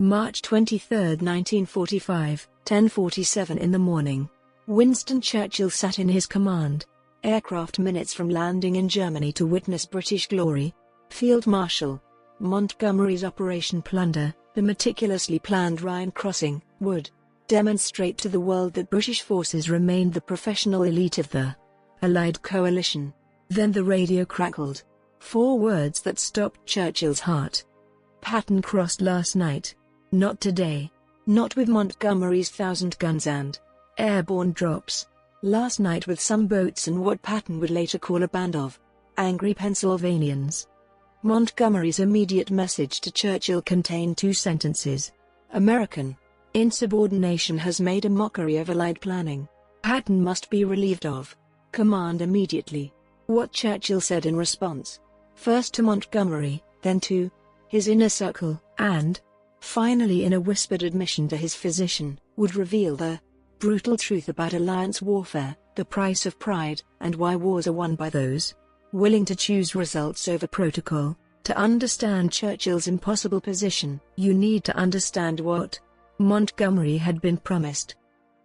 March 23, 1945, 10:47 in the morning. Winston Churchill sat in his command aircraft minutes from landing in Germany to witness British glory. Field Marshal Montgomery's Operation Plunder, the meticulously planned Rhine crossing, would demonstrate to the world that British forces remained the professional elite of the Allied coalition. Then the radio crackled. 4 words that stopped Churchill's heart. Patton crossed last night. Not today. Not with Montgomery's 1,000 guns and airborne drops. Last night with some boats and what Patton would later call a band of angry Pennsylvanians. Montgomery's immediate message to Churchill contained 2 sentences. American insubordination has made a mockery of Allied planning. Patton must be relieved of command immediately. What Churchill said in response, first to Montgomery, then to his inner circle, and finally in a whispered admission to his physician, would reveal the brutal truth about alliance warfare, the price of pride, and why wars are won by those willing to choose results over protocol. To understand Churchill's impossible position, you need to understand what Montgomery had been promised.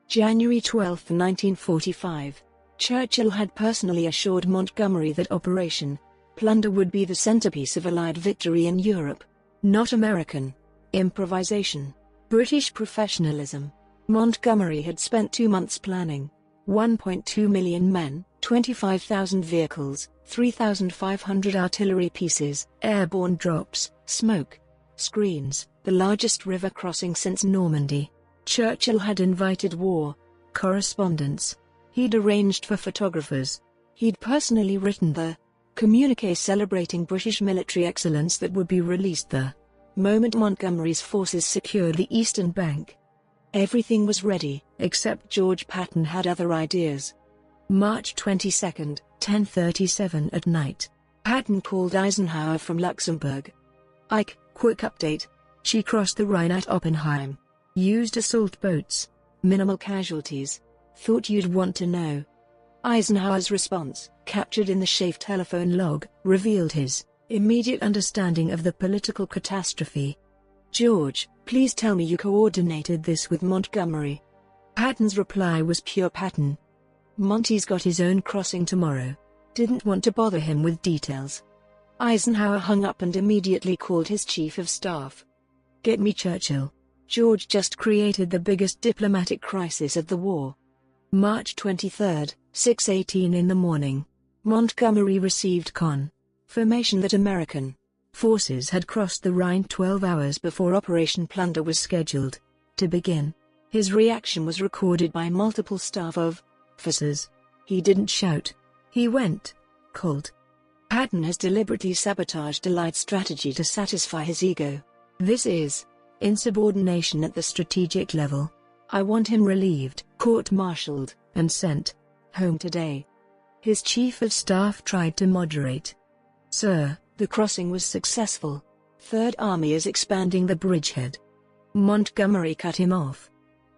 January 12, 1945. Churchill had personally assured Montgomery that Operation Plunder would be the centerpiece of Allied victory in Europe. Not American improvisation. British professionalism. Montgomery had spent 2 months planning 1.2 million men, 25,000 vehicles, 3,500 artillery pieces, airborne drops, smoke screens, the largest river crossing since Normandy. Churchill had invited war correspondents. He'd arranged for photographers. He'd personally written the communiqué celebrating British military excellence that would be released the moment Montgomery's forces secured the eastern bank. Everything was ready, except George Patton had other ideas. March 22, 10:37 at night. Patton called Eisenhower from Luxembourg. "Ike, quick update. She crossed the Rhine at Oppenheim. Used assault boats. Minimal casualties. Thought you'd want to know." Eisenhower's response, captured in the Schaefer telephone log, revealed his immediate understanding of the political catastrophe. "George, please tell me you coordinated this with Montgomery." Patton's reply was pure Patton. "Monty's got his own crossing tomorrow." Didn't want to bother him with details. Eisenhower hung up and immediately called his chief of staff. "Get me Churchill. George just created the biggest diplomatic crisis of the war." March 23, 6:18 in the morning. Montgomery received confirmation that American forces had crossed the Rhine 12 hours before Operation Plunder was scheduled to begin. His reaction was recorded by multiple staff officers. He didn't shout. He went cold. Patton has deliberately sabotaged Allied strategy to satisfy his ego. This is insubordination at the strategic level. I want him relieved, court-martialed, and sent home today. His chief of staff tried to moderate. "Sir, the crossing was successful. Third Army is expanding the bridgehead." Montgomery cut him off.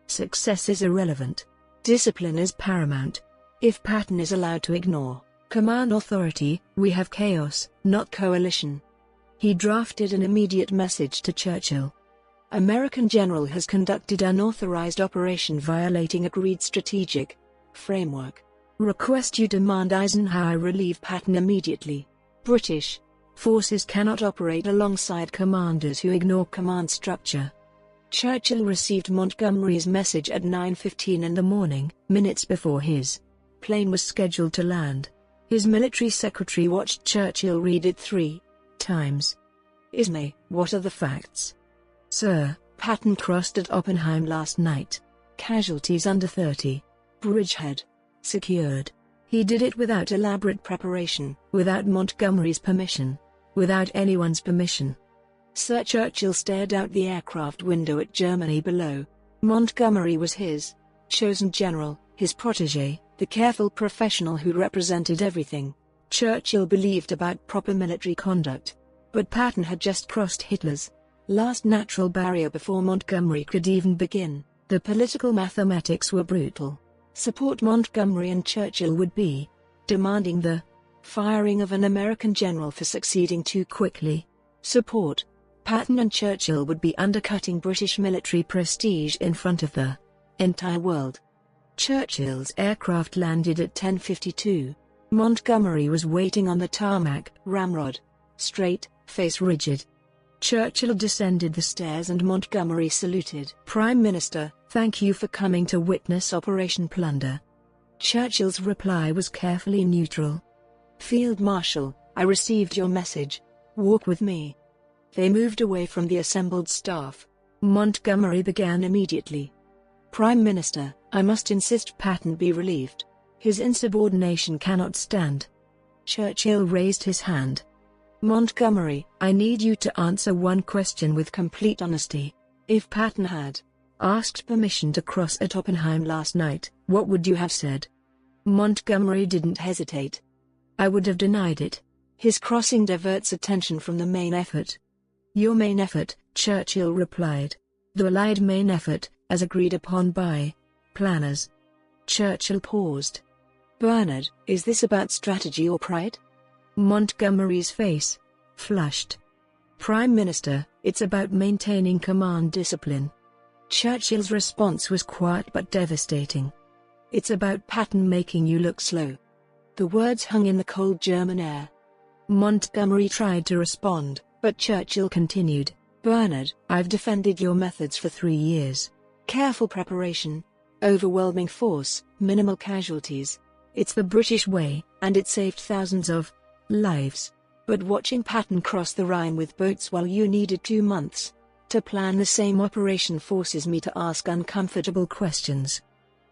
"Success is irrelevant. Discipline is paramount. If Patton is allowed to ignore command authority, we have chaos, not coalition." He drafted an immediate message to Churchill. "American general has conducted unauthorized operation violating agreed strategic framework. Request you demand Eisenhower relieve Patton immediately. British forces cannot operate alongside commanders who ignore command structure." Churchill received Montgomery's message at 9:15 in the morning, minutes before his plane was scheduled to land. His military secretary watched Churchill read it 3 times. "Ismay, what are the facts?" "Sir, Patton crossed at Oppenheim last night. Casualties under 30. Bridgehead secured. He did it without elaborate preparation, without Montgomery's permission, without anyone's permission." Sir Churchill stared out the aircraft window at Germany below. Montgomery was his chosen general, his protégé, the careful professional who represented everything Churchill believed about proper military conduct. But Patton had just crossed Hitler's last natural barrier before Montgomery could even begin. The political mathematics were brutal. Support Montgomery and Churchill would be demanding the firing of an American general for succeeding too quickly. Support Patton and Churchill would be undercutting British military prestige in front of the entire world. Churchill's aircraft landed at 10:52. Montgomery was waiting on the tarmac, ramrod straight, face rigid. Churchill descended the stairs and Montgomery saluted. "Prime Minister, thank you for coming to witness Operation Plunder." Churchill's reply was carefully neutral. "Field Marshal, I received your message. Walk with me." They moved away from the assembled staff. Montgomery began immediately. "Prime Minister, I must insist Patton be relieved. His insubordination cannot stand." Churchill raised his hand. "Montgomery, I need you to answer one question with complete honesty. If Patton had asked permission to cross at Oppenheim last night, what would you have said?" Montgomery didn't hesitate. "I would have denied it. His crossing diverts attention from the main effort." "Your main effort," Churchill replied. "The Allied main effort, as agreed upon by planners." Churchill paused. "Bernard, is this about strategy or pride?" Montgomery's face flushed. "Prime Minister, it's about maintaining command discipline." Churchill's response was quiet but devastating. "It's about Patton making you look slow." The words hung in the cold German air. Montgomery tried to respond, but Churchill continued. "Bernard, I've defended your methods for 3 years. Careful preparation, overwhelming force, minimal casualties. It's the British way, and it saved thousands of lives. But watching Patton cross the Rhine with boats while you needed 2 months to plan the same operation forces me to ask uncomfortable questions."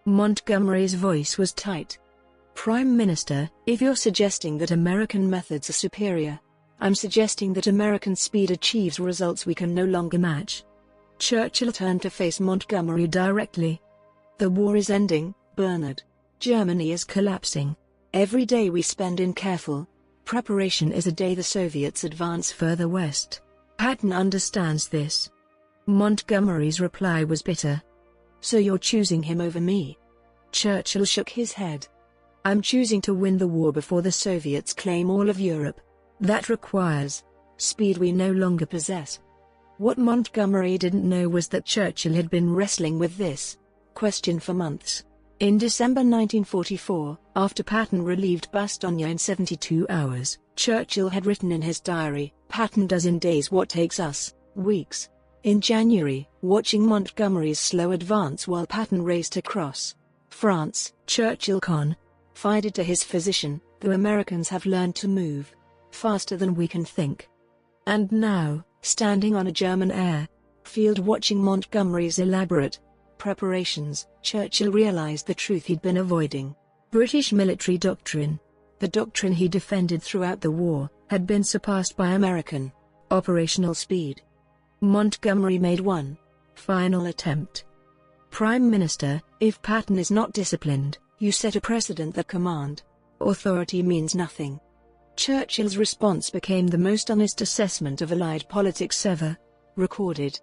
Montgomery's voice was tight. "Prime Minister, if you're suggesting that American methods are superior, I'm suggesting that American speed achieves results we can no longer match." Churchill turned to face Montgomery directly. "The war is ending, Bernard. Germany is collapsing. Every day we spend in careful preparation is a day the Soviets advance further west. Patton understands this." Montgomery's reply was bitter. "So you're choosing him over me?" Churchill shook his head. "I'm choosing to win the war before the Soviets claim all of Europe. That requires speed we no longer possess." What Montgomery didn't know was that Churchill had been wrestling with this question for months. In December 1944, after Patton relieved Bastogne in 72 hours, Churchill had written in his diary, "Patton does in days what takes us weeks." In January, watching Montgomery's slow advance while Patton raced across France, Churchill confided to his physician, "The Americans have learned to move faster than we can think." And now, standing on a German airfield watching Montgomery's elaborate preparations, Churchill realized the truth he'd been avoiding. British military doctrine, the doctrine he defended throughout the war, had been surpassed by American operational speed. Montgomery made one final attempt. "Prime Minister, if Patton is not disciplined, you set a precedent that command authority means nothing." Churchill's response became the most honest assessment of Allied politics ever recorded.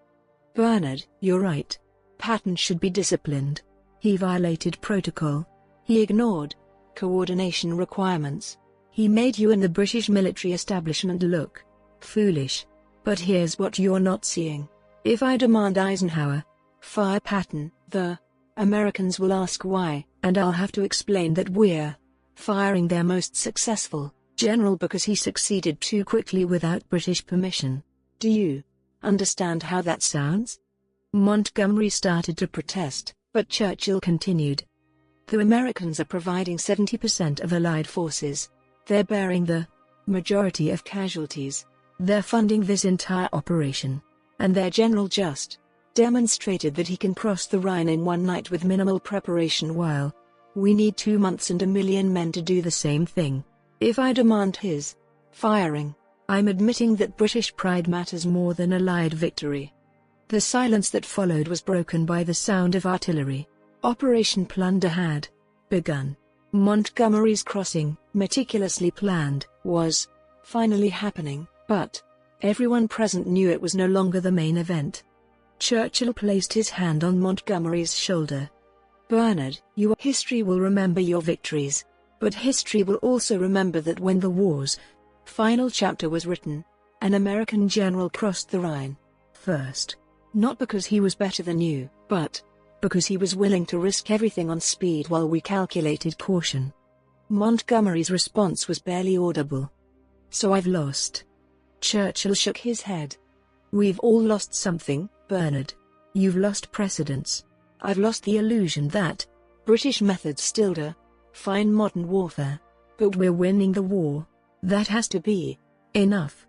"Bernard, you're right. Patton should be disciplined. He violated protocol. He ignored coordination requirements. He made you and the British military establishment look foolish. But here's what you're not seeing. If I demand Eisenhower fire Patton, the Americans will ask why, and I'll have to explain that we're firing their most successful general because he succeeded too quickly without British permission. Do you understand how that sounds?" Montgomery started to protest, but Churchill continued. "The Americans are providing 70% of Allied forces. They're bearing the majority of casualties. They're funding this entire operation. And their general just demonstrated that he can cross the Rhine in one night with minimal preparation while we need 2 months and 1 million men to do the same thing. If I demand his firing, I'm admitting that British pride matters more than Allied victory." The silence that followed was broken by the sound of artillery. Operation Plunder had begun. Montgomery's crossing, meticulously planned, was finally happening, but everyone present knew it was no longer the main event. Churchill placed his hand on Montgomery's shoulder. "Bernard, history will remember your victories, but history will also remember that when the war's final chapter was written, An American general crossed the Rhine. First. Not because he was better than you, but because he was willing to risk everything on speed while we calculated caution. Montgomery's response was barely audible. So I've lost. Churchill shook his head. We've all lost something, Bernard. You've lost precedence. I've lost the illusion that British methods still define modern warfare. But we're winning the war. That has to be enough.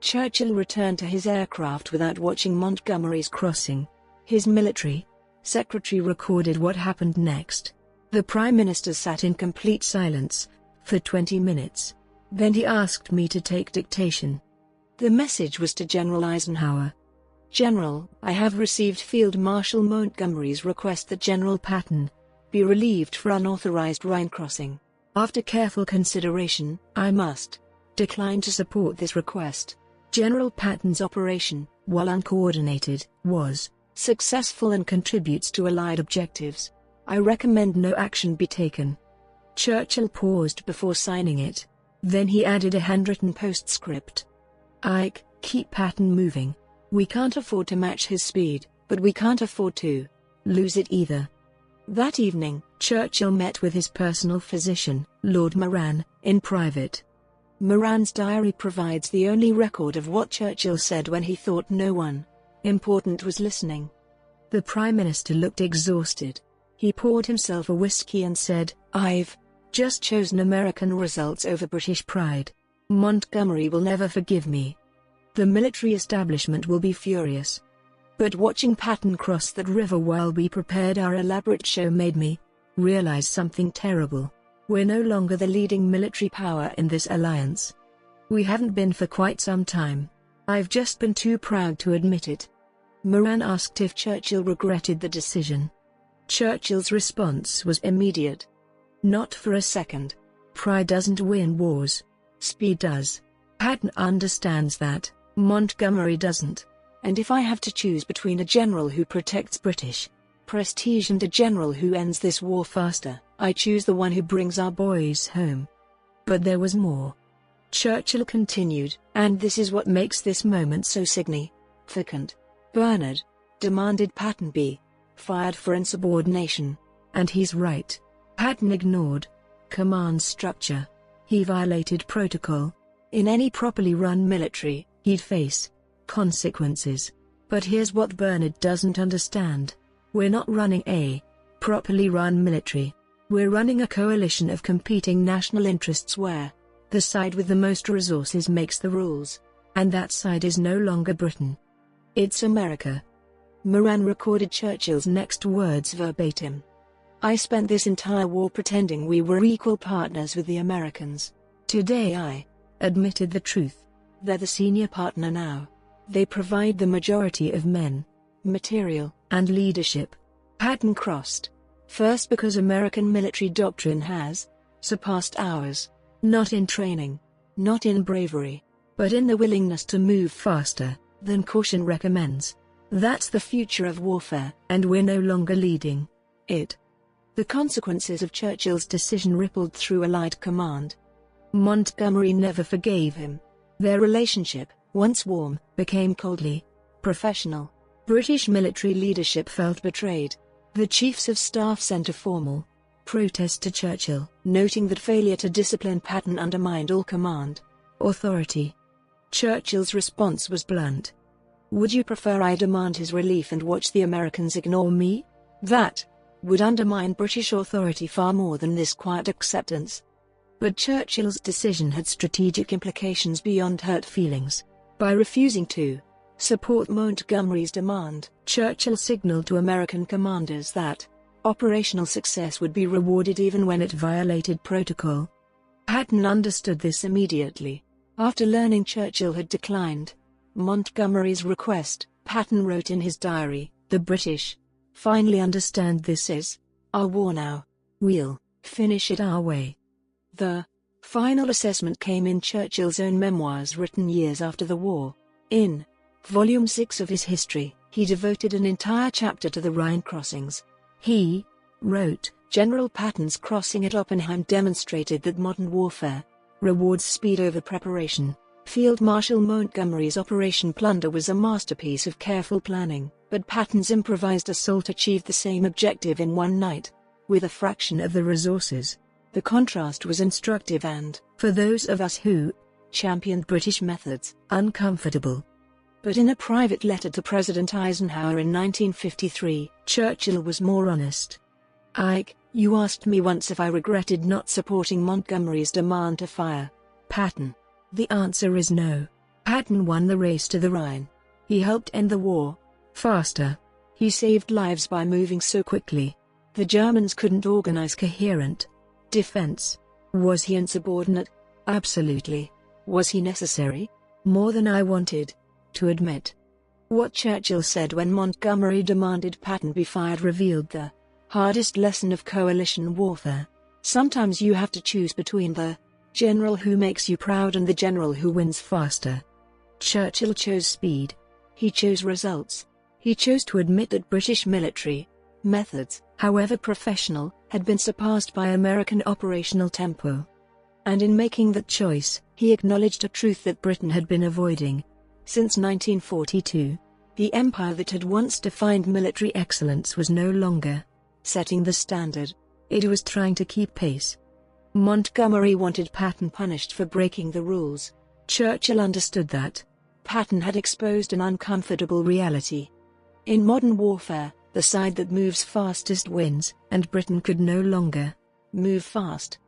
Churchill returned to his aircraft without watching Montgomery's crossing. His military secretary recorded what happened next. The Prime Minister sat in complete silence for 20 minutes. Then he asked me to take dictation. The message was to General Eisenhower. General, I have received Field Marshal Montgomery's request that General Patton be relieved for unauthorized Rhine crossing. After careful consideration, I must decline to support this request. General Patton's operation, while uncoordinated, was successful and contributes to Allied objectives. I recommend no action be taken. Churchill paused before signing it. Then he added a handwritten postscript. Ike, keep Patton moving. We can't afford to match his speed, but we can't afford to lose it either. That evening, Churchill met with his personal physician, Lord Moran, in private. Moran's diary provides the only record of what Churchill said when he thought no one important was listening. The Prime Minister looked exhausted. He poured himself a whiskey and said, I've just chosen American results over British pride. Montgomery will never forgive me. The military establishment will be furious. But watching Patton cross that river while we prepared our elaborate show made me realize something terrible. We're no longer the leading military power in this alliance. We haven't been for quite some time. I've just been too proud to admit it. Moran asked if Churchill regretted the decision. Churchill's response was immediate. Not for a second. Pride doesn't win wars. Speed does. Patton understands that. Montgomery doesn't. And if I have to choose between a general who protects British prestige and a general who ends this war faster, I choose the one who brings our boys home. But there was more. Churchill continued, and this is what makes this moment so significant. Bernard demanded Patton be fired for insubordination. And he's right. Patton ignored command structure. He violated protocol. In any properly run military, he'd face consequences. But here's what Bernard doesn't understand. We're not running a properly run military. We're running a coalition of competing national interests where the side with the most resources makes the rules. And that side is no longer Britain. It's America. Moran recorded Churchill's next words verbatim. I spent this entire war pretending we were equal partners with the Americans. Today I admitted the truth. They're the senior partner now. They provide the majority of men, material, and leadership. Patton crossed. First because American military doctrine has surpassed ours. Not in training, not in bravery, but in the willingness to move faster than caution recommends. That's the future of warfare, and we're no longer leading it. The consequences of Churchill's decision rippled through Allied command. Montgomery never forgave him. Their relationship, once warm, became coldly professional. British military leadership felt betrayed. The Chiefs of Staff sent a formal protest to Churchill, noting that failure to discipline Patton undermined all command authority. Churchill's response was blunt. Would you prefer I demand his relief and watch the Americans ignore me? That would undermine British authority far more than this quiet acceptance. But Churchill's decision had strategic implications beyond hurt feelings. By refusing to support Montgomery's demand, Churchill signaled to American commanders that operational success would be rewarded even when it violated protocol. Patton understood this immediately. After learning Churchill had declined Montgomery's request, Patton wrote in his diary, "The British finally understand this is our war now. We'll finish it our way." The final assessment came in Churchill's own memoirs written years after the war. In Volume 6 of his history, he devoted an entire chapter to the Rhine crossings. He wrote, General Patton's crossing at Oppenheim demonstrated that modern warfare rewards speed over preparation. Field Marshal Montgomery's Operation Plunder was a masterpiece of careful planning, but Patton's improvised assault achieved the same objective in one night, with a fraction of the resources. The contrast was instructive and, for those of us who championed British methods, uncomfortable. But in a private letter to President Eisenhower in 1953, Churchill was more honest. "Ike, you asked me once if I regretted not supporting Montgomery's demand to fire Patton. The answer is no. Patton won the race to the Rhine. He helped end the war faster. He saved lives by moving so quickly. The Germans couldn't organize coherent defense. Was he insubordinate? Absolutely. Was he necessary? More than I wanted to admit." What Churchill said when Montgomery demanded Patton be fired revealed the hardest lesson of coalition warfare. Sometimes you have to choose between the general who makes you proud and the general who wins faster. Churchill chose speed. He chose results. He chose to admit that British military methods, however professional, had been surpassed by American operational tempo. And in making that choice, he acknowledged a truth that Britain had been avoiding since 1942. The empire that had once defined military excellence was no longer setting the standard. It was trying to keep pace. Montgomery wanted Patton punished for breaking the rules. Churchill understood that Patton had exposed an uncomfortable reality. In modern warfare, the side that moves fastest wins, and Britain could no longer move fast.